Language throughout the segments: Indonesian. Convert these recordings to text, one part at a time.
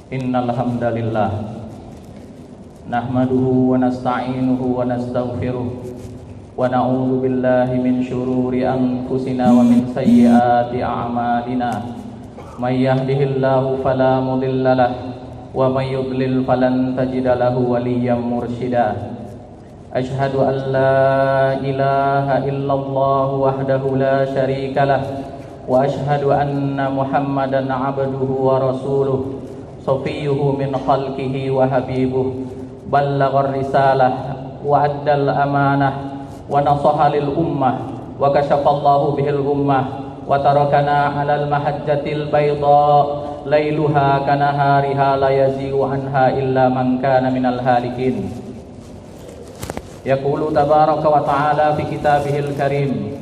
Innal hamdalillah nahmaduhu wa nasta'inuhu wa nastaghfiruh wa na'udzu billahi min shururi anfusina wa min sayyiati a'malina. May yahdihillahu fala mudilla lahu wa may yudlil falan tajida lahu waliyyan mursyida. Asyhadu an la ilaha illallah wahdahu la syarika lah wa asyhadu anna Muhammadan 'abduhu wa rasuluh safiyuhu min khalqihi wa habibuh ballaghar risalah wa addal amanah wa nasaha lil ummah wa kashafallahu bihil ummah wa tarakana 'alal mahajjatil bayda lailuha kanahariha la yazighu anha illa man kana minal halikin. Yaqulu tabaraka wa ta'ala fi kitabihil karim.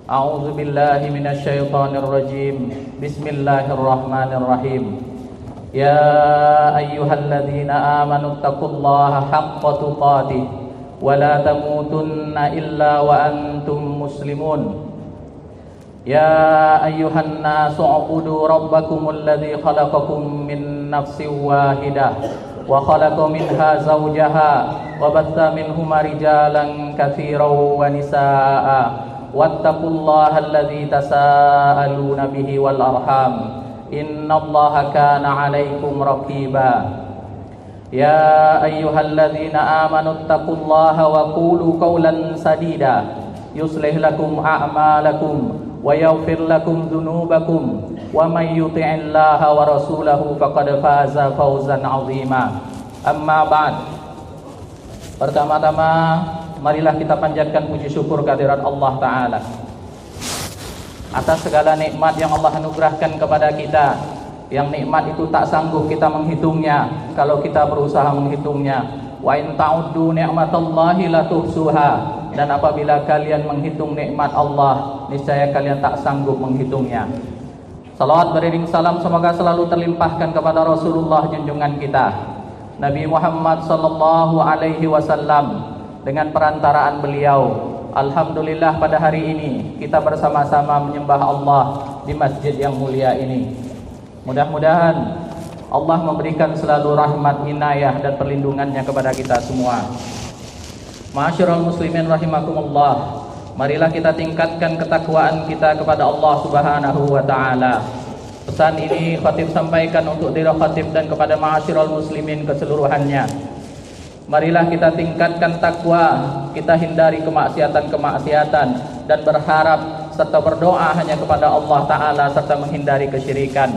A'udzu billahi minasy syaithanir rajim. Bismillahirrahmanirrahim. Ya ayyuhalladzina amanu taqullaha haqqa tuqatih wa la tamutunna illa wa antum muslimun. Ya ayyuhan nasu ubudu rabbakumul ladzi khalaqakum min nafsin wahidah wa khalaqa minha zawjaha wa batha minhuma rijalan katsiran wa nisaa'a wattaqullaha alladzi tasaaluna bihi wal arham innallaha kana 'alaikum raqiba. Ya ayyuhalladzina amanu taqullaha wa qulu qawlan sadida yuslih lakum a'malakum wa yaghfir lakum dzunubakum wa may yuti'illaha wa rasulahu faqad faza fawzan 'azima. Amma ba'd. Pertama-tama marilah kita panjatkan puji syukur kehadirat Allah Ta'ala atas segala nikmat yang Allah anugerahkan kepada kita, yang nikmat itu tak sanggup kita menghitungnya kalau kita berusaha menghitungnya. Wa in ta'uddu ni'matallahi la tuhsuha, dan apabila kalian menghitung nikmat Allah, niscaya kalian tak sanggup menghitungnya. Salawat beriring salam semoga selalu terlimpahkan kepada Rasulullah junjungan kita, Nabi Muhammad sallallahu alaihi wasallam. Dengan perantaraan beliau, alhamdulillah pada hari ini kita bersama-sama menyembah Allah di masjid yang mulia ini. Mudah-mudahan Allah memberikan selalu rahmat, inayah dan perlindungannya kepada kita semua. Ma'asyiral muslimin rahimakumullah, marilah kita tingkatkan ketakwaan kita kepada Allah Subhanahu wa taala. Pesan ini khatib sampaikan untuk diri khatib dan kepada ma'asyiral muslimin keseluruhannya. Marilah kita tingkatkan takwa, kita hindari kemaksiatan-kemaksiatan dan berharap serta berdoa hanya kepada Allah Ta'ala serta menghindari kesyirikan.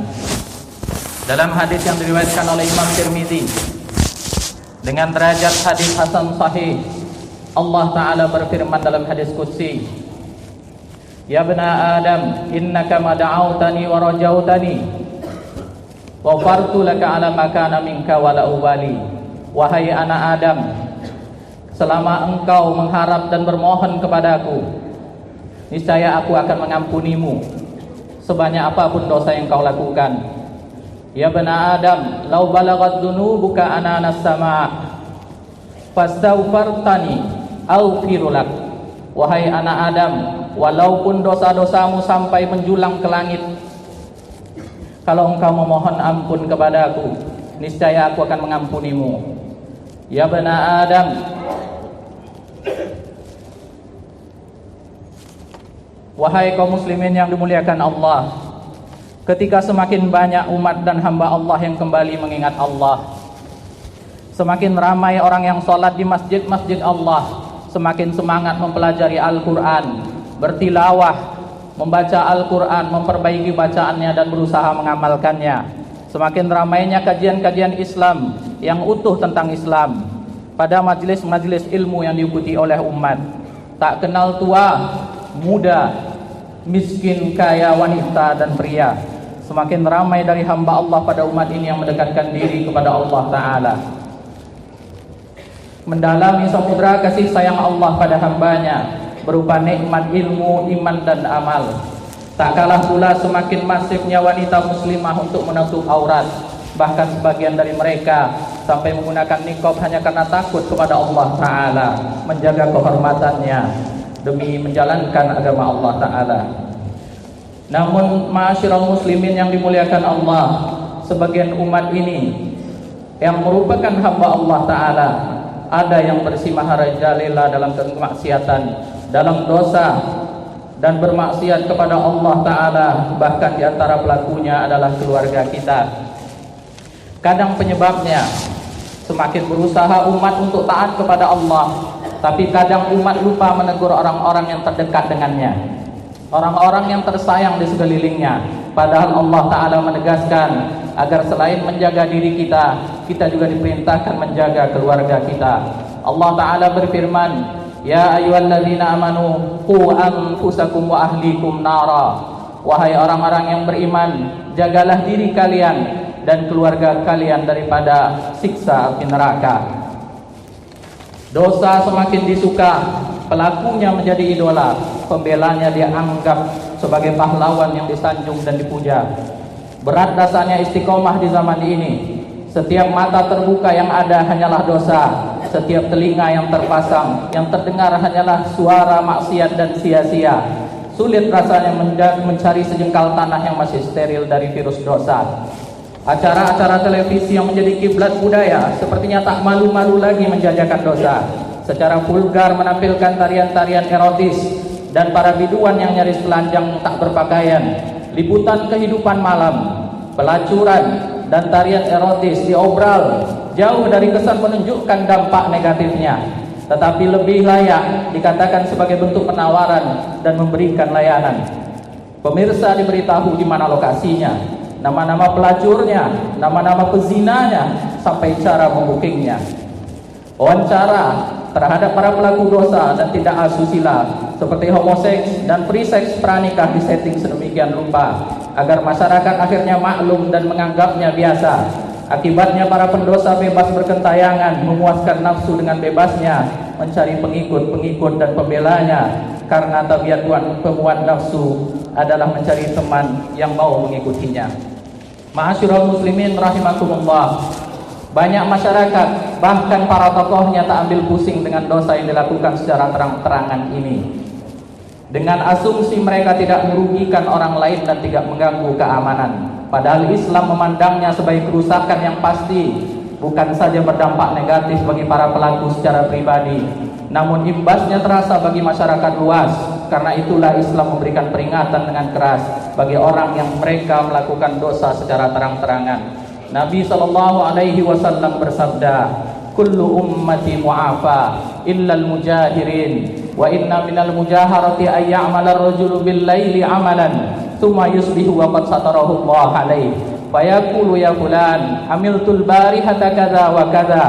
Dalam hadis yang diriwayatkan oleh Imam Tirmizi dengan derajat hadis hasan sahih, Allah Ta'ala berfirman dalam hadis qudsi, Ya bna Adam, innaka ma da'autani wa rajautani wa fartu laka ala makana minka wa la ubali. Wahai anak Adam, selama engkau mengharap dan bermohon kepadaku, niscaya aku akan mengampunimu sebanyak apapun dosa yang kau lakukan. Ya bna Adam, lau balagat dunubuka ananas sama fastaghfartani aghfirulak. Wahai anak Adam, walaupun dosa-dosamu sampai menjulang ke langit, kalau engkau memohon ampun kepadaku, niscaya aku akan mengampunimu. Ya bana Adam, wahai kaum muslimin yang dimuliakan Allah, ketika semakin banyak umat dan hamba Allah yang kembali mengingat Allah, semakin ramai orang yang sholat di masjid-masjid Allah, semakin semangat mempelajari Al-Quran, bertilawah, membaca Al-Quran, memperbaiki bacaannya dan berusaha mengamalkannya. Semakin ramainya kajian-kajian Islam yang utuh tentang Islam pada majelis-majelis ilmu yang diikuti oleh umat. Tak kenal tua, muda, miskin, kaya, wanita dan pria. Semakin ramai dari hamba Allah pada umat ini yang mendekatkan diri kepada Allah Ta'ala, mendalami samudra kasih sayang Allah pada hambanya berupa nikmat ilmu, iman dan amal. Tak kalah pula semakin masifnya wanita muslimah untuk menutup aurat. Bahkan sebagian dari mereka sampai menggunakan niqab hanya karena takut kepada Allah Ta'ala, menjaga kehormatannya demi menjalankan agama Allah Ta'ala. Namun ma'asyiral muslimin yang dimuliakan Allah, sebagian umat ini yang merupakan hamba Allah Ta'ala ada yang bersimaharajalela dalam kemaksiatan, dalam dosa dan bermaksiat kepada Allah Ta'ala. Bahkan di antara pelakunya adalah keluarga kita. Kadang penyebabnya semakin berusaha umat untuk taat kepada Allah, tapi kadang umat lupa menegur orang-orang yang terdekat dengannya, orang-orang yang tersayang di sekelilingnya. Padahal Allah Ta'ala menegaskan agar selain menjaga diri kita, kita juga diperintahkan menjaga keluarga kita. Allah Ta'ala berfirman, Ya ayyuhalladzina amanu qu anfusakum wa ahlikum nara. Wahai orang-orang yang beriman, jagalah diri kalian dan keluarga kalian daripada siksa api neraka. Dosa semakin disuka, pelakunya menjadi idola, pembelanya dia anggap sebagai pahlawan yang disanjung dan dipuja. Berat rasanya istiqomah di zaman ini. Setiap mata terbuka yang ada hanyalah dosa, setiap telinga yang terpasang, yang terdengar hanyalah suara maksiat dan sia-sia. Sulit rasanya mencari sejengkal tanah yang masih steril dari virus dosa. Acara-acara televisi yang menjadi kiblat budaya sepertinya tak malu-malu lagi menjajakan dosa. Secara vulgar menampilkan tarian-tarian erotis dan para biduan yang nyaris telanjang tak berpakaian. Liputan kehidupan malam, pelacuran dan tarian erotis diobral jauh dari kesan menunjukkan dampak negatifnya, tetapi lebih layak dikatakan sebagai bentuk penawaran dan memberikan layanan. Pemirsa diberitahu di mana lokasinya, nama-nama pelacurnya, nama-nama pezinanya, sampai cara membukingnya. Wawancara terhadap para pelaku dosa dan tindak asusila seperti homoseks dan free sex pranikah disetting sedemikian rupa agar masyarakat akhirnya maklum dan menganggapnya biasa. Akibatnya para pendosa bebas berkentayangan, memuaskan nafsu dengan bebasnya, mencari pengikut-pengikut dan pembelanya, karena tabiat pemuat nafsu adalah mencari teman yang mau mengikutinya. Ma'asyiral muslimin rahimakumullah, banyak masyarakat, bahkan para tokohnya tak ambil pusing dengan dosa yang dilakukan secara terang-terangan ini. Dengan asumsi mereka tidak merugikan orang lain dan tidak mengganggu keamanan. Padahal Islam memandangnya sebagai kerusakan yang pasti, bukan saja berdampak negatif bagi para pelaku secara pribadi, namun imbasnya terasa bagi masyarakat luas. Karena itulah Islam memberikan peringatan dengan keras bagi orang yang mereka melakukan dosa secara terang-terangan. Nabi SAW bersabda, Kullu ummati mu'afa illal mujahirin, wa inna minal mujaharati ayya'mala ar-rajulu bil-laili amalan thumma yusbihu wa qad satarahu Allah alaihi fayaqulu ya fulan amiltul barihata kadza wa kadza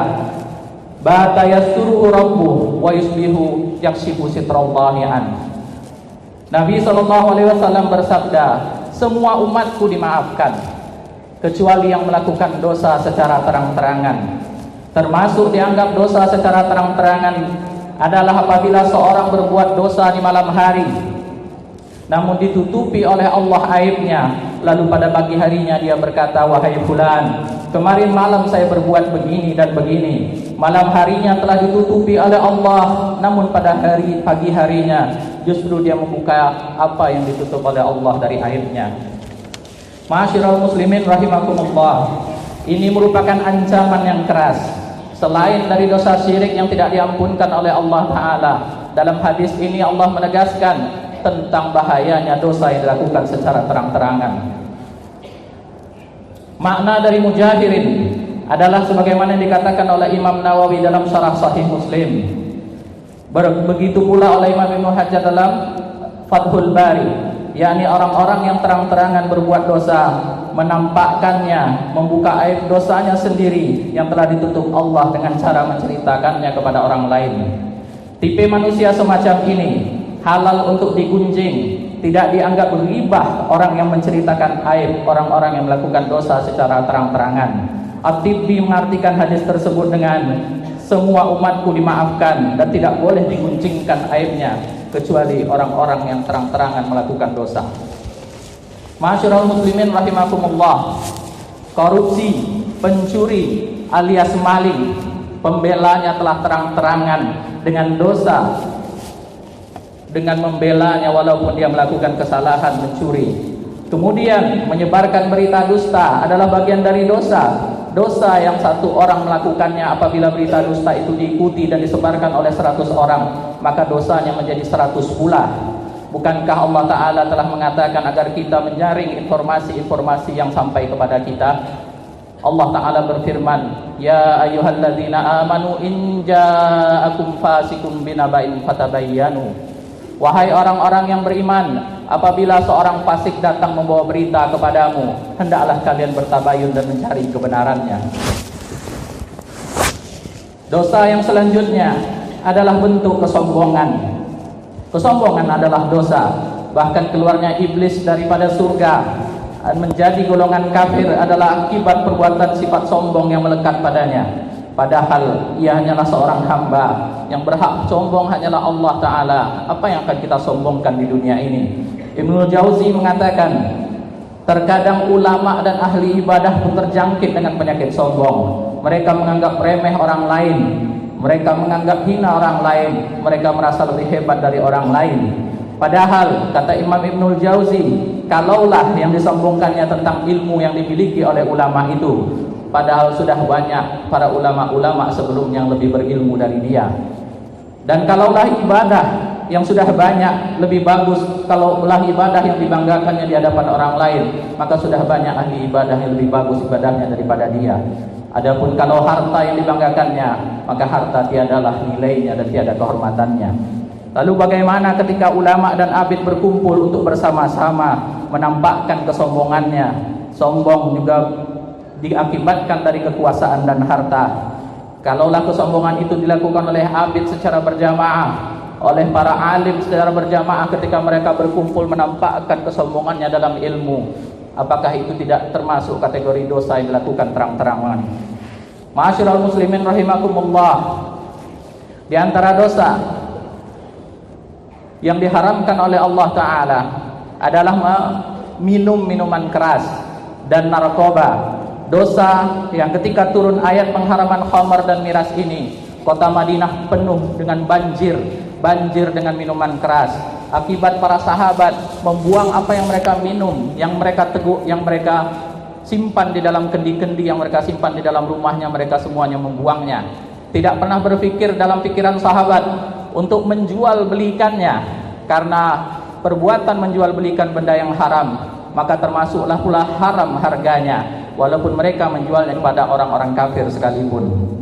bata yasturuhu rabbuh wa yusbihu yakshifu sitrallahi an. Nabi SAW bersabda, semua umatku dimaafkan kecuali yang melakukan dosa secara terang-terangan. Termasuk dianggap dosa secara terang-terangan adalah apabila seorang berbuat dosa di malam hari, namun ditutupi oleh Allah aibnya, lalu pada pagi harinya dia berkata, wahai fulan, kemarin malam saya berbuat begini dan begini. Malam harinya telah ditutupi oleh Allah, namun pada pagi harinya justru dia membuka apa yang ditutup oleh Allah dari aibnya. Ma'asyiral muslimin rahimakumullah, ini merupakan ancaman yang keras. Selain dari dosa syirik yang tidak diampunkan oleh Allah Ta'ala, dalam hadis ini Allah menegaskan tentang bahayanya dosa yang dilakukan secara terang-terangan. Makna dari mujahirin adalah sebagaimana yang dikatakan oleh Imam Nawawi dalam Syarah Sahih Muslim. Begitu pula oleh Imam Ibnu Hajar dalam Fathul Bari, yakni orang-orang yang terang-terangan berbuat dosa, menampakkannya, membuka aib dosanya sendiri yang telah ditutup Allah dengan cara menceritakannya kepada orang lain. Tipe manusia semacam ini halal untuk digunjing, tidak dianggap ghibah orang yang menceritakan aib orang-orang yang melakukan dosa secara terang-terangan. At-Tibbi mengartikan hadis tersebut dengan semua umatku dimaafkan dan tidak boleh diguncingkan aibnya kecuali orang-orang yang terang-terangan melakukan dosa. Ma'asyiral muslimin rahimakumullah, korupsi, pencuri alias maling, pembelanya telah terang-terangan dengan dosa, dengan membelanya walaupun dia melakukan kesalahan mencuri. Kemudian menyebarkan berita dusta adalah bagian dari dosa. Dosa yang satu orang melakukannya, apabila berita dusta itu diikuti dan disebarkan oleh 100 orang, maka dosanya menjadi 100 pula. Bukankah Allah Ta'ala telah mengatakan agar kita menjaring informasi-informasi yang sampai kepada kita? Allah Ta'ala berfirman, Ya ayyuhalladzina amanu in ja'akum fasikum binaba'in fatabayyanu. Wahai orang-orang yang beriman, apabila seorang fasik datang membawa berita kepadamu, hendaklah kalian bertabayun dan mencari kebenarannya. Dosa yang selanjutnya adalah bentuk kesombongan. Kesombongan adalah dosa. Bahkan keluarnya iblis daripada surga menjadi golongan kafir adalah akibat perbuatan sifat sombong yang melekat padanya. Padahal ia hanyalah seorang hamba, yang berhak sombong hanyalah Allah Ta'ala. Apa yang akan kita sombongkan di dunia ini? Ibnu Jauzi mengatakan, terkadang ulama dan ahli ibadah pun terjangkit dengan penyakit sombong. Mereka menganggap remeh orang lain, mereka menganggap hina orang lain, mereka merasa lebih hebat dari orang lain. Padahal kata Imam Ibnu Jauzi, kalaulah yang disombongkannya tentang ilmu yang dimiliki oleh ulama itu, padahal sudah banyak para ulama-ulama sebelumnya yang lebih berilmu dari dia. Dan kalaulah ibadah yang sudah banyak lebih bagus, kalaulah ibadah yang dibanggakannya di hadapan orang lain, maka sudah banyak ahli ibadah yang lebih bagus ibadahnya daripada dia. Adapun kalau harta yang dibanggakannya, maka harta tiadalah nilainya dan tiada kehormatannya. Lalu bagaimana ketika ulama dan abid berkumpul untuk bersama-sama menampakkan kesombongannya? Sombong juga diakibatkan dari kekuasaan dan harta. Kalaulah kesombongan itu dilakukan oleh abid secara berjamaah, oleh para alim secara berjamaah ketika mereka berkumpul menampakkan kesombongannya dalam ilmu, apakah itu tidak termasuk kategori dosa yang dilakukan terang-terangan? Ma'asyiral muslimin rahimakumullah, di antara dosa yang diharamkan oleh Allah Ta'ala adalah minum minuman keras dan narkoba. Dosa yang ketika turun ayat pengharaman khamar dan miras ini, kota Madinah penuh dengan banjir dengan minuman keras. Akibat para sahabat membuang apa yang mereka minum, yang mereka teguk, yang mereka simpan di dalam kendi-kendi, yang mereka simpan di dalam rumahnya, mereka semuanya membuangnya. Tidak pernah berpikir dalam pikiran sahabat untuk menjual belikannya, karena perbuatan menjual belikan benda yang haram, maka termasuklah pula haram harganya, walaupun mereka menjualnya kepada orang-orang kafir sekalipun.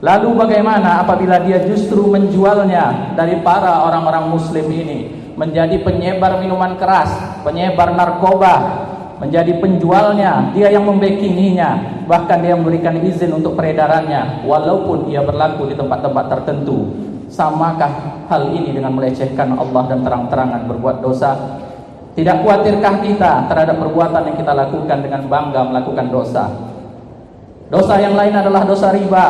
Lalu bagaimana apabila dia justru menjualnya dari para orang-orang muslim ini, menjadi penyebar minuman keras, penyebar narkoba, menjadi penjualnya, dia yang membekininya, bahkan dia memberikan izin untuk peredarannya, walaupun ia berlaku di tempat-tempat tertentu. Samakah hal ini dengan melecehkan Allah dan terang-terangan berbuat dosa? Tidak khawatirkah kita terhadap perbuatan yang kita lakukan dengan bangga melakukan dosa? Dosa yang lain adalah dosa riba.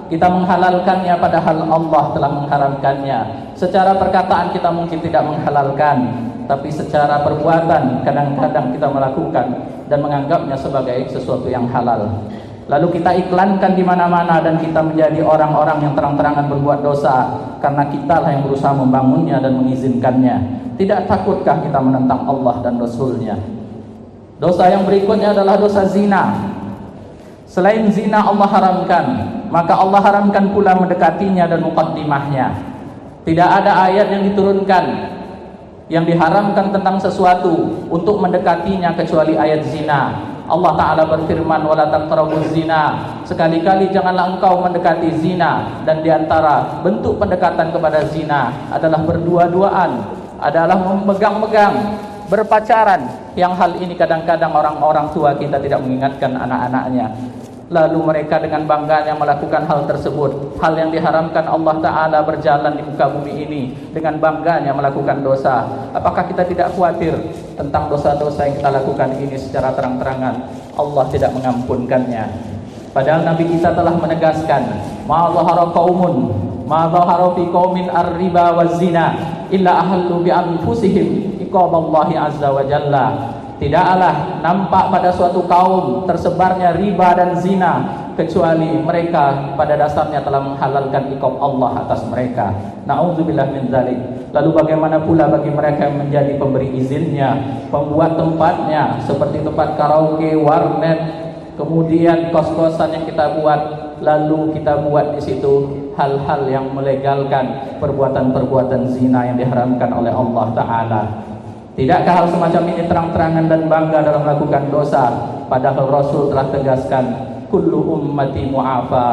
Kita menghalalkannya padahal Allah telah mengharamkannya. Secara perkataan kita mungkin tidak menghalalkan, tapi secara perbuatan kadang-kadang kita melakukan dan menganggapnya sebagai sesuatu yang halal. Lalu kita iklankan di mana-mana dan kita menjadi orang-orang yang terang-terangan berbuat dosa karena kitalah yang berusaha membangunnya dan mengizinkannya. Tidak takutkah kita menentang Allah dan Rasul-Nya? Dosa yang berikutnya adalah dosa zina. Selain zina Allah haramkan, maka Allah haramkan pula mendekatinya dan muqaddimahnya. Tidak ada ayat yang diturunkan yang diharamkan tentang sesuatu untuk mendekatinya kecuali ayat zina. Allah Ta'ala berfirman, wala taqrabuz zina, sekali-kali janganlah engkau mendekati zina. Dan diantara bentuk pendekatan kepada zina adalah berdua-duaan, adalah memegang-megang, berpacaran. Yang hal ini kadang-kadang orang-orang tua kita tidak mengingatkan anak-anaknya. Lalu mereka dengan bangganya melakukan hal tersebut, hal yang diharamkan Allah Ta'ala berjalan di muka bumi ini, dengan bangganya melakukan dosa. Apakah kita tidak khawatir tentang dosa-dosa yang kita lakukan ini secara terang-terangan? Allah tidak mengampunkannya. Padahal Nabi kita telah menegaskan, ma dhahara qaumun ma dhahara fi qaumin ar-riba waz-zina illa ahallu bi anfusihim iqaballahi azza wa jalla. Tidaklah nampak pada suatu kaum tersebarnya riba dan zina kecuali mereka pada dasarnya telah menghalalkan iqab Allah atas mereka. Na'udzubillah min dzalik. Lalu bagaimana pula bagi mereka yang menjadi pemberi izinnya, pembuat tempatnya seperti tempat karaoke, warnet, kemudian kos-kosan yang kita buat, lalu kita buat di situ hal-hal yang melegalkan perbuatan-perbuatan zina yang diharamkan oleh Allah Ta'ala. Tidakkah hal semacam ini terang-terangan dan bangga dalam melakukan dosa? Padahal Rasul telah tegaskan, kullu ummati mu'afa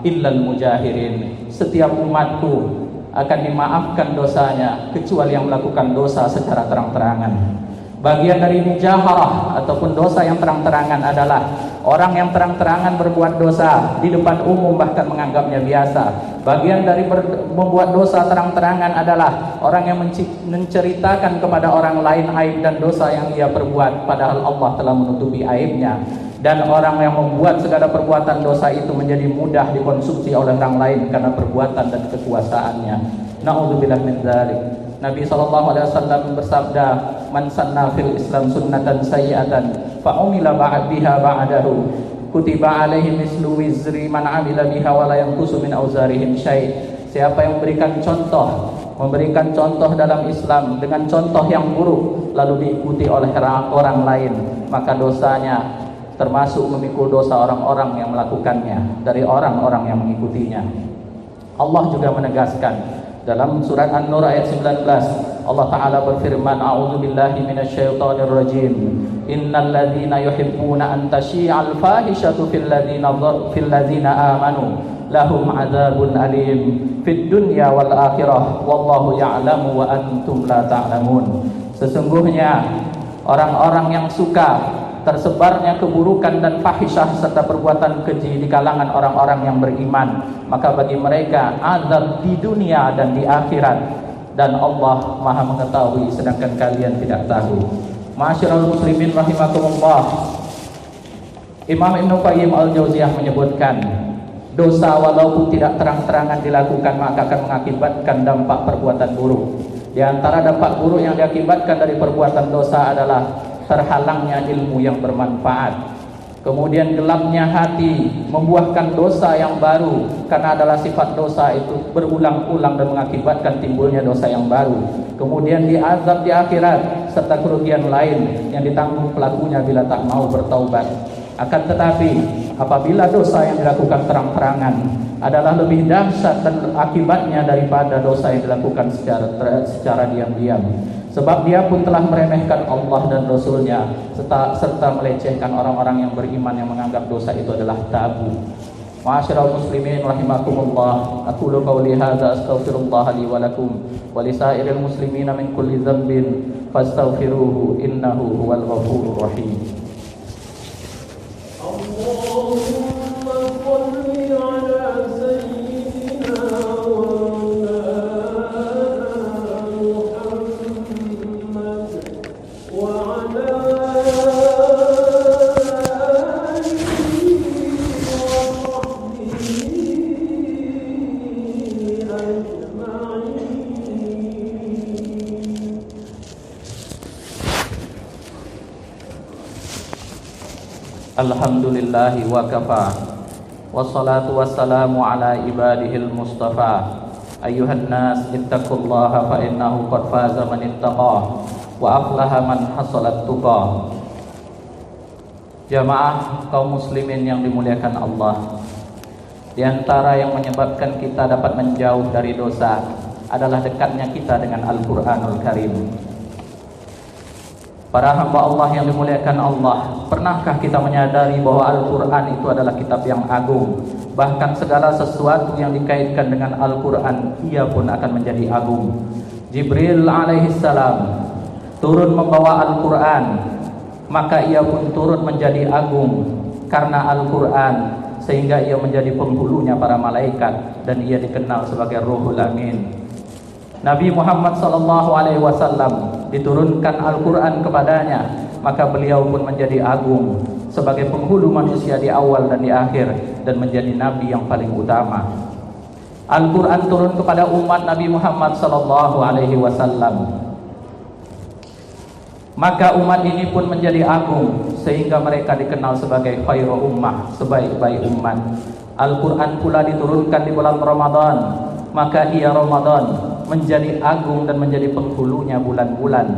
illal mujahirin. Setiap umatku akan dimaafkan dosanya kecuali yang melakukan dosa secara terang-terangan. Bagian dari mujaharah ataupun dosa yang terang-terangan adalah orang yang terang-terangan berbuat dosa di depan umum bahkan menganggapnya biasa. Bagian dari membuat dosa terang-terangan adalah orang yang menceritakan kepada orang lain aib dan dosa yang ia perbuat padahal Allah telah menutupi aibnya. Dan orang yang membuat segala perbuatan dosa itu menjadi mudah dikonsumsi oleh orang lain karena perbuatan dan kekuasaannya. Na'udzubillah min dzalik. Nabi SAW bersabda, man sanna fil Islam sunnatan sayyi'atan fa umila biha ba'dahu kutiba alaihi mislu wizri man amila biha wa la yanqusu min auzarihim syai'. Siapa yang memberikan contoh dalam Islam dengan contoh yang buruk lalu diikuti oleh orang lain, maka dosanya termasuk memikul dosa orang-orang yang melakukannya dari orang-orang yang mengikutinya. Allah juga menegaskan dalam surat An-Nur ayat 19, Allah Ta'ala berfirman, a'udzubillahi minasyaitonir rajim, innal ladzina yuhibbuna an tasyi'al fahishatu fil ladzina amanu lahum adzabun alim fid dunya wal akhirah wallahu ya'lamu wa antum la ta'lamun. Sesungguhnya orang-orang yang suka tersebarnya keburukan dan fahisyah serta perbuatan keji di kalangan orang-orang yang beriman, maka bagi mereka azab di dunia dan di akhirat, dan Allah Maha mengetahui sedangkan kalian tidak tahu. Ma'asyiral muslimin rahimakumullah, Imam Ibnu Qayyim Al-Jauziyah menyebutkan, dosa walaupun tidak terang-terangan dilakukan maka akan mengakibatkan dampak perbuatan buruk. Di antara dampak buruk yang diakibatkan dari perbuatan dosa adalah terhalangnya ilmu yang bermanfaat, kemudian gelapnya hati, membuahkan dosa yang baru, karena adalah sifat dosa itu berulang-ulang dan mengakibatkan timbulnya dosa yang baru, kemudian diazab di akhirat, serta kerugian lain yang ditanggung pelakunya bila tak mau bertaubat. Akan tetapi apabila dosa yang dilakukan terang-terangan adalah lebih dahsyat dan akibatnya daripada dosa yang dilakukan secara diam-diam, sebab dia pun telah meremehkan Allah dan Rasulnya serta melecehkan orang-orang yang beriman yang menganggap dosa itu adalah tabu. Ma'asyiral muslimin rahimakumullah, aqulu qawli hadza astaghfirullah li wa lakum wa li sa'iril muslimina min kulli dhanbin fastaghfiruhu innahu huwal ghafurur rahim. Alhamdulillahi wa kafa, wassalatu wassalamu ala ibadihil mustafa. Ayuhan nas ittaqullaha fa innahu qad faza man ittaqa wa aflaha man hasalat tuqa. Jamaah kaum muslimin yang dimuliakan Allah, di antara yang menyebabkan kita dapat menjauh dari dosa adalah dekatnya kita dengan Al-Qur'anul Karim. Para hamba Allah yang dimuliakan Allah, pernahkah kita menyadari bahwa Al-Quran itu adalah kitab yang agung? Bahkan segala sesuatu yang dikaitkan dengan Al-Quran, ia pun akan menjadi agung. Jibril alaihissalam turun membawa Al-Quran, maka ia pun turun menjadi agung karena Al-Quran, sehingga ia menjadi penghulunya para malaikat dan ia dikenal sebagai Ruhul Amin. Nabi Muhammad SAW diturunkan Al-Quran kepadanya, maka beliau pun menjadi agung sebagai penghulu manusia di awal dan di akhir, dan menjadi Nabi yang paling utama. Al-Quran turun kepada umat Nabi Muhammad SAW, maka umat ini pun menjadi agung sehingga mereka dikenal sebagai khairu ummah, sebaik-baik umat. Al-Quran pula diturunkan di bulan Ramadan, maka ia Ramadan menjadi agung dan menjadi penghulunya bulan-bulan.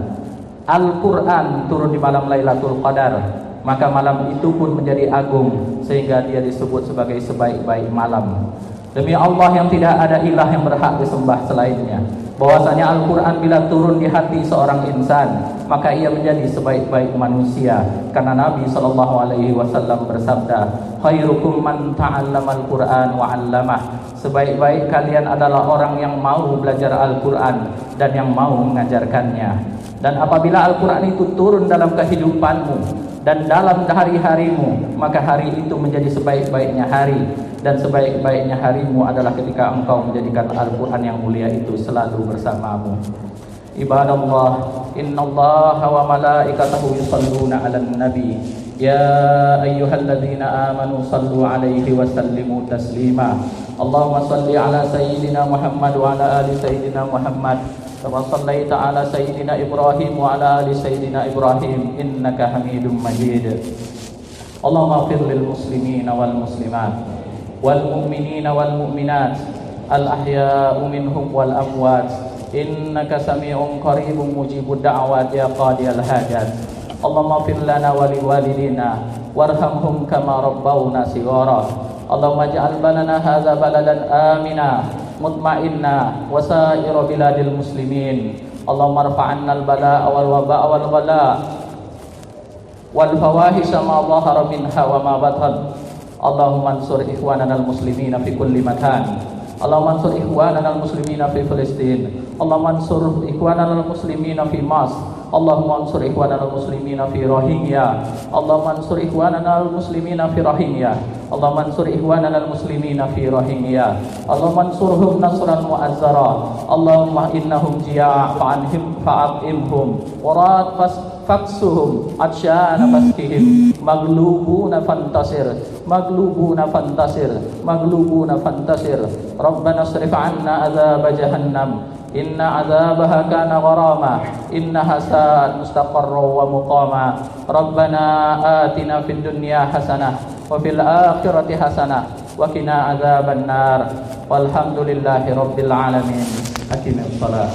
Al-Quran turun di malam Lailatul Qadar, maka malam itu pun menjadi agung sehingga dia disebut sebagai sebaik-baik malam. Demi Allah yang tidak ada ilah yang berhak disembah selainnya, bahwasanya Al-Quran bila turun di hati seorang insan, maka ia menjadi sebaik-baik manusia. Karena Nabi SAW bersabda, khairukum man ta'allama al-Quran wa 'allamah. Sebaik-baik kalian adalah orang yang mau belajar Al-Quran dan yang mau mengajarkannya. Dan apabila Al-Quran itu turun dalam kehidupanmu dan dalam hari-harimu, maka hari itu menjadi sebaik-baiknya hari. Dan sebaik-baiknya harimu adalah ketika engkau menjadikan Al-Quran yang mulia itu selalu bersamamu. Ibadallah, innallaha wa malaikatahu yusalluna 'alan nabi. Ya ayyuhalladzina amanu sallu 'alaihi wa sallimu taslima. Allahumma salli 'ala sayyidina Muhammad wa 'ala ali sayyidina Muhammad. Kama shallaita 'ala sayyidina Ibrahim wa 'ala ali sayyidina Ibrahim innaka Hamidum Majid. Allahumma ighfir lil muslimina wal muslimat wal mu'minina wal mu'minat al ahya'u minhum wal amwat innaka sami'un qaribun mujibud da'awat ya qadiyal hajat. Allahumma ighfir lana wa liwalidina warhamhum kama rabbawna shighara. Allahumma ij'al baladana hadza baladan amina mutma'inna wa sa'ira biladil muslimin. Allahumma rfa'anna al-bala'a wal waba'a wal ghala wal fawahisha ma dhahara minha wa ma batan. Allahumma ansur ikhwanana al-muslimina fi kulli makan. Allahumma ansur ikhwanana al-muslimina fi Filistin. Allahumma ansur ikhwanana al-muslimina fi Masr. Allahumma ansur ikhwanana al-muslimina fi Rohingya. Allahumma ansur ikhwanana al-muslimina fi Rohingya. Allahumma ansur ikhwanana al-muslimina fi Rohingya. Allahumma ansurhum nasran mu'azzara. Allahumma innahum jiya' fa'at'imhum warat faksuhum atsyana faskihim maglubuna fantasir maglubuna fantasir maglubuna fantasir. Rabbana asrif 'anna adzab jahannam inna adzabaha kana gharama innaha sa'at mustaqarra wa muqama. Rabbana atina fid dunya hasanah wa fil akhirati hasanah wa qina adzaban nar. Walhamdulillahi rabbil alamin. Aqimus shalah.